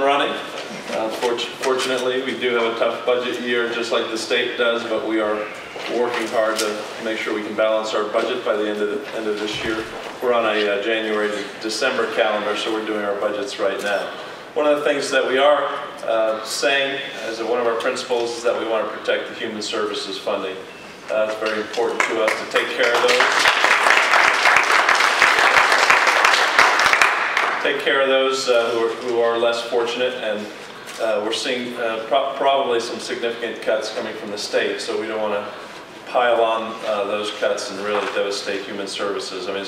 running. Fortunately, we do have a tough budget year, just like the state does, but we are working hard to make sure we can balance our budget by the end of this year. We're on a January to December calendar, so we're doing our budgets right now. One of the things that we are saying as one of our principles is that we want to protect the human services funding. It's very important to us to take care of those. Take care of those who are less fortunate, and we're seeing probably some significant cuts coming from the state, so we don't want to pile on those cuts and really devastate human services. I mean,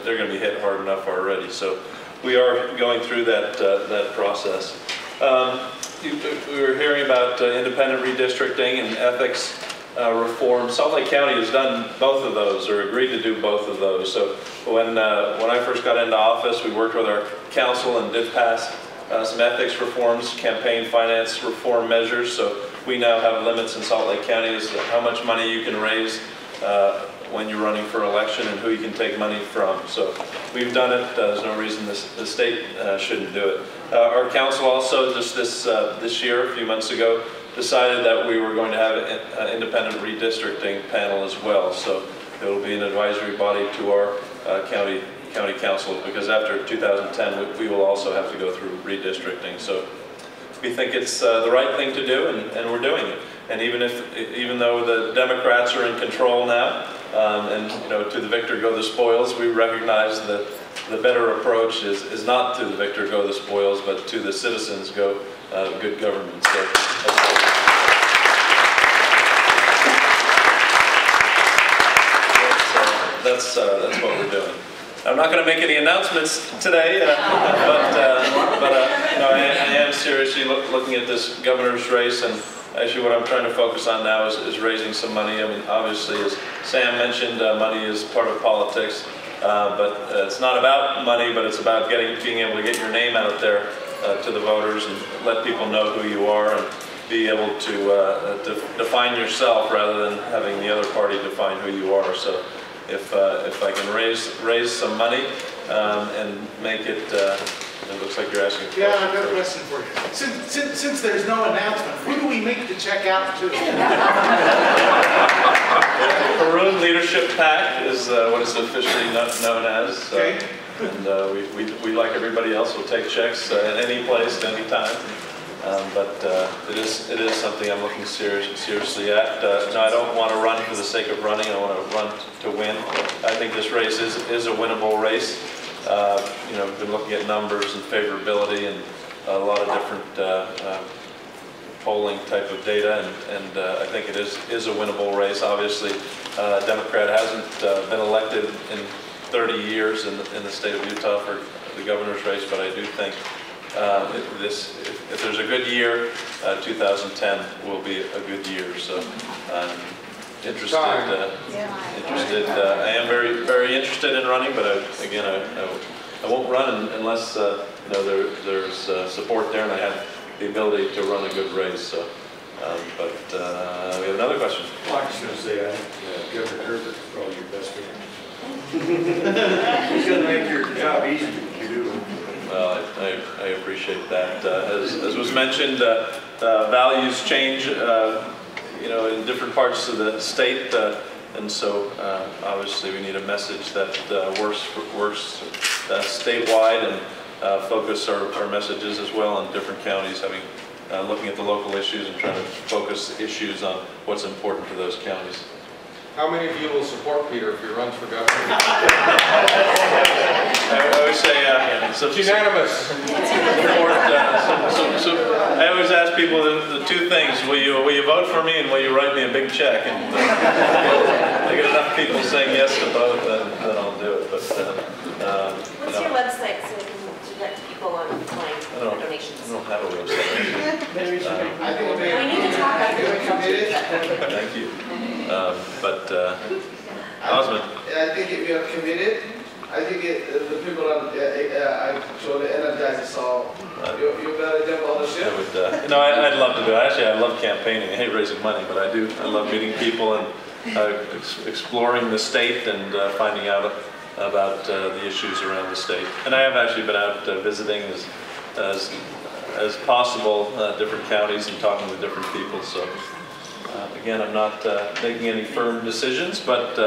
they're going to be hit hard enough already, so we are going through that process. We were hearing about independent redistricting and ethics reform. Salt Lake County has done both of those, or agreed to do both of those. So when I first got into office, we worked with our council and did pass some ethics reforms, campaign finance reform measures. So we now have limits in Salt Lake County as to how much money you can raise when you're running for election and who you can take money from. So we've done it. There's no reason the state shouldn't do it. Our council also just this year, a few months ago, decided that we were going to have an independent redistricting panel as well. So it will be an advisory body to our county council, because after 2010 we will also have to go through redistricting. So we think it's the right thing to do, and we're doing it. And even though the Democrats are in control now, and to the victor go the spoils, we recognize that the better approach is not to the victor go the spoils, but to the citizens go good government. So that's what we're doing. I'm not going to make any announcements today, but I am seriously looking at this governor's race, and actually what I'm trying to focus on now is raising some money. I mean, obviously, as Sam mentioned, money is part of politics, but it's not about money, but it's about being able to get your name out there to the voters and let people know who you are, and be able to define yourself rather than having the other party define who you are. So if I can raise some money and make it, it looks like you're asking for. Yeah, I've got a question for you. Since there's no announcement, who do we make the check out to? Corroon Leadership PAC is what it's officially known as. Okay. And we, like everybody else, will take checks at any place, at any time. But it is something I'm looking seriously at. No, I don't want to run for the sake of running. I want to run to win. I think this race is a winnable race. We've been looking at numbers and favorability and a lot of different polling type of data, and I think it is a winnable race. Obviously, Democrat hasn't been elected in 30 years in the state of Utah for the governor's race, but I do think if there's a good year, 2010 will be a good year. So interested. I am very, very interested in running, but I won't run unless there's support there, and I have the ability to run a good race. So, but we have another question. Well, I was just going to say, I think Governor Herbert is probably your best friend. He's going to make your job easy if you do. Well, I appreciate that. As was mentioned, values change, in different parts of the state, and so obviously we need a message that works statewide, and focus our messages as well in different counties, looking at the local issues and trying to focus issues on what's important to those counties. How many of you will support Peter if he runs for governor? I always say, unanimous. I always ask people the two things: will you vote for me, and will you write me a big check? And I get enough people saying yes to both, then I'll do it. But what's your website so we can direct people online for donations? I don't have a website. I think we need to talk after. Thank you. Osmond. I think if you're committed, I think the people on actually energize us all. You better jump on the ship. I'd love to do it. Actually, I love campaigning. I hate raising money, but I love meeting people and exploring the state and finding out about the issues around the state. And I have actually been out visiting as as possible, different counties and talking to different people. So again, I'm not making any firm decisions, but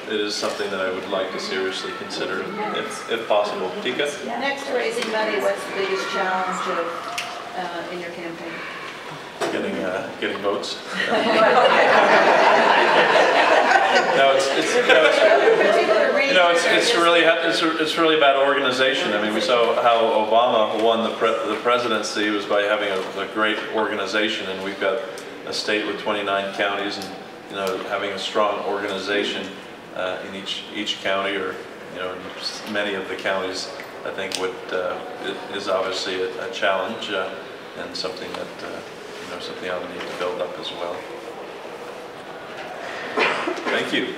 it is something that I would like to seriously consider if possible. Tika? Next to raising money, what's the biggest challenge in your campaign? Getting votes. It's really about organization. I mean, we saw how Obama won the presidency was by having a great organization, and we've got a state with 29 counties, and having a strong organization in each county, or in many of the counties, I think is obviously a challenge and something that something I'll need to build up as well. Thank you.